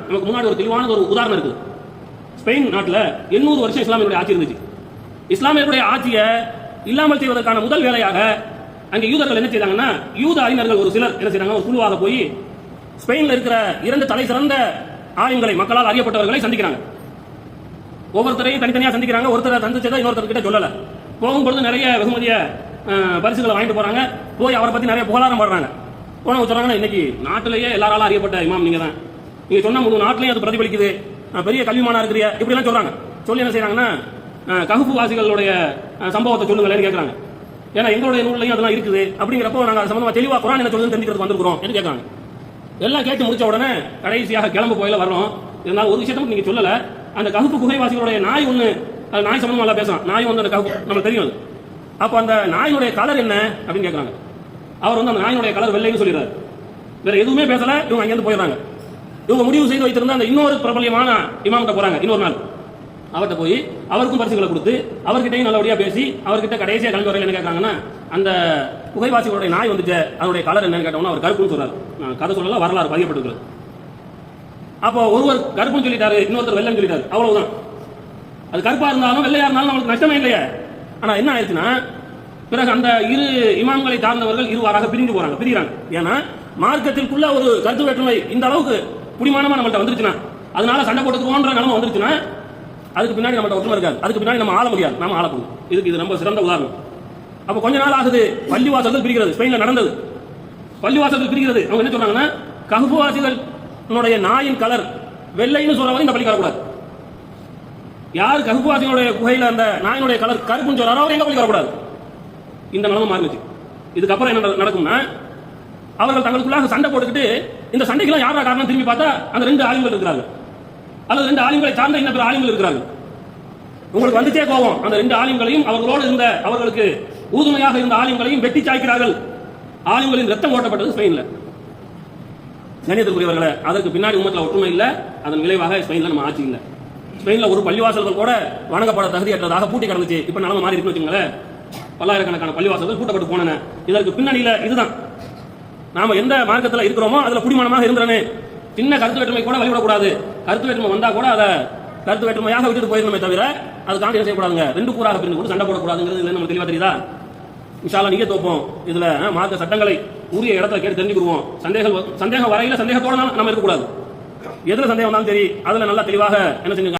நமக்கு முன்னாடி ஒரு தெளிவான ஒரு உதாரணம் இருக்கு. ஸ்பெயின் நாட்டில் 800 வருஷம் இஸ்லாமியருடைய ஆட்சி இருந்துச்சு. இஸ்லாமியருடைய ஆட்சியை இல்லாமல் செய்வதற்கான முதல் வேலையாக அங்கே யூதர்கள் என்ன செய்தாங்கன்னா, யூத அறிஞர்கள் ஒரு சிலர் என்ன செய்றாங்க, ஒரு குழுவாக போய் ஸ்பெயின்ல இருக்கிற 2 தலை சிறந்த ஆளுங்களை, மக்களால் அறியப்பட்டவர்களை சந்திக்கிறாங்க. ஒவ்வொருத்தரையும் தனித்தனியாக சந்திக்கிறாங்க. ஒருத்தரை சந்திச்சதை இன்னொருத்தர் கிட்ட சொல்லல. போகும்பொழுது நிறைய வெகுமதிய பரிசுகளை வாங்கிட்டு போறாங்க. போய் அவரை பத்தி நிறைய புகழாரம் பண்றாங்க. போனவங்க சொல்றாங்கன்னா, இன்னைக்கு நாட்டிலேயே எல்லாராலும் அறியப்பட்ட இமாம் நீங்க தான், நீங்க சொன்ன முழு நாட்டிலையும் அது பிரதிபலிக்குது, பெரிய கல்விமானா இருக்கிறிய, இப்படி எல்லாம் சொல்றாங்க. சொல்லி என்ன செய்யறாங்கன்னா, கஹ்ஃப் வாசிகளுடைய சம்பவத்தை சொல்லுங்களேன்னு கேட்கறாங்க. ஏன்னா எங்களுடைய நூல்லையும் அதெல்லாம் இருக்குது. அப்படிங்கிறப்போ நாங்கள் அது சம்பந்தமா தெளிவா குர்ஆன் என்ன சொல்லுன்னு தெரிஞ்சுக்கிறது வந்திருக்கிறோம் என்று கேட்கறாங்க. எல்லாம் கேட்டு முடிச்ச உடனே கடைசியாக கிளம்பு போயில வர்றோம். இருந்தாலும் ஒரு விஷயத்தை நீங்க சொல்லல, அந்த கஹ்ஃப் குகைவாசிகளுடைய நாய் ஒண்ணு, நாய் சம்பந்தமா எல்லாம் பேசலாம். நாய் வந்து அந்த கஹ்ஃப் நமக்கு தெரியும். அப்ப அந்த நாயினுடைய கலர் என்ன அப்படின்னு கேட்கறாங்க. அவர் வந்து அந்த நாயினுடைய கலர் வெள்ளைன்னு சொல்லிடுறாரு. வேற எதுவுமே பேசல. இவங்க அங்கிருந்து போயிடுறாங்க. இவங்க முடிவு செய்து வைத்திருந்த அந்த இன்னொரு பிரபலியமான இமாம்கிட்ட போறாங்க. இன்னொரு நாள் அவர்கிட்ட போய் அவருக்கும் பரிசுகளை கொடுத்து அவர்கிட்டையும் நல்லபடியா பேசி அவர்கிட்ட கடைசியா கலந்து வரையில் என்ன கேட்கறாங்கன்னா, அந்த புகைவாசிகளுடைய நாய் வந்துட்டு அதனுடைய கலர் என்னன்னு கேட்டோம்னா அவர் கருப்புன்னு சொல்றாரு. கதை சொல்லலாம், வரலாறு பதியப்பட்டிருக்கிறது. அப்போ ஒருவர் கருப்புன்னு சொல்லிட்டாரு, இன்னொருத்தர் வெள்ளைன்னு சொல்லிட்டாரு. அவ்வளவுதான். அது கருப்பா இருந்தாலும் வெள்ளையா இருந்தாலும் நமக்கு நஷ்டமே இல்லையே. ஆனா என்ன ஆயிடுச்சுன்னா, பிறகு அந்த இரு இமாம்களை சார்ந்தவர்கள் இருவாறாக பிரிகிறாங்க. ஏன்னா மார்க்கத்திற்குள்ள ஒரு கருத்து வேற்றுமை இந்த அளவுக்கு புடிமானமா நம்மள்ட்ட வந்துருச்சுன்னா, அதனால சண்டை போட்டுக்குவோன்ற நிலைமை வந்துருச்சுன்னா, அதுக்கு பின்னாடி நம்மள்ட்ட ஒற்றுமை இருக்காது. அதுக்கு பின்னாடி நம்ம ஆள முடியாது, நாம ஆளப்படும். இதுக்கு இது ரொம்ப சிறந்த உதாரணம். அப்ப கொஞ்ச நாள் ஆகுது, பள்ளிவாசல்கள் பிரிக்கிறது. ஸ்பெயின்ல நடந்தது. பள்ளிவாசல்கள் பிரிக்கிறது. அவங்க என்ன சொல்றாங்கன்னா, கஹ்ஃப் வாசிகளுடைய நாயின் கலர் வெள்ளைன்னு சொல்றவங்க இந்த பள்ளி வரக்கூடாது. யார் கஹ்ஃப் வாசிகளுடைய குகையில அந்த நாயினுடைய கலர் கருப்புன்னு சொல்றாரோ அவர் எங்க பள்ளி வரக்கூடாது. இந்த நிலைமை மாறிச்சு. இதுக்கப்புறம் என்ன நடக்கும்னா, அவர்கள் தங்களுக்குள்ளாக சண்டை போட்டுக்கிட்டு, இந்த சண்டைக்கெல்லாம் யாரா காரணம் திரும்பி பார்த்தா அந்த 2 ஆலிம்கள் இருக்கிறாங்க, அல்லது 2 ஆலிம்களை சார்ந்த இன்னும் பிற ஆலிம்கள் இருக்கிறாங்க. உங்களுக்கு வந்துச்சே கோபம். அந்த 2 ஆலிம்களையும் அவர்களோடு இருந்த அவர்களுக்கு ஊதுமையாக இருந்த ஆலிம்களையும் வெட்டி சாய்க்கிறார்கள். ஆலிம்களின் ரத்தம் ஓட்டப்பட்டது ஸ்பெயின்ல. கணியத்திற்குரியவர்களே, அதற்கு பின்னாடி உம்மத்துல ஒற்றுமை இல்ல. அதன் விளைவாக ஸ்பெயின்ல நம்ம ஆட்சி இல்ல. ஸ்பெயின்ல ஒரு பள்ளிவாசல்கள் கூட வணங்கப்பட தகுதியற்றதாக பூட்டி கிடந்துச்சு. இப்ப நிலைமை மாறி இருக்குன்னு வச்சுங்களேன். பல்லாயிரக்கணக்கான பள்ளிவாசல்கள் பூட்டப்பட்டு போனன. இதற்கு பின்னணியில இதுதான். நாம எந்த மார்க்கத்தில் இருக்கிறோமோ அதுல குடிமனமாக இருந்தனே. சின்ன கருத்து வேற்றுமை கூட வழிவிடக்கூடாது. கருத்து வேற்றுமை வந்தா கூட அதை கருத்து வேற்றுமையாக விட்டுட்டு போயிருந்தோமே தவிர அது தாண்டி செய்யக்கூடாதுங்க. 2 கூறாக பிரிந்து கூட சண்டை போடக்கூடாதுங்கிறது நமக்கு தெளிவா தெரியுதா? இன்ஷால்லா நீங்க தோப்போம். இதுல மார்க்க சட்டங்களை உரிய இடத்துல கேட்டு தெரிஞ்சுக்குவோம். சந்தேகம் வரையில சந்தேகத்தோட நம்ம இருக்கக்கூடாது. எதுல சந்தேகம் வந்தாலும் சரி, அதுல நல்லா தெளிவாக என்ன செஞ்சு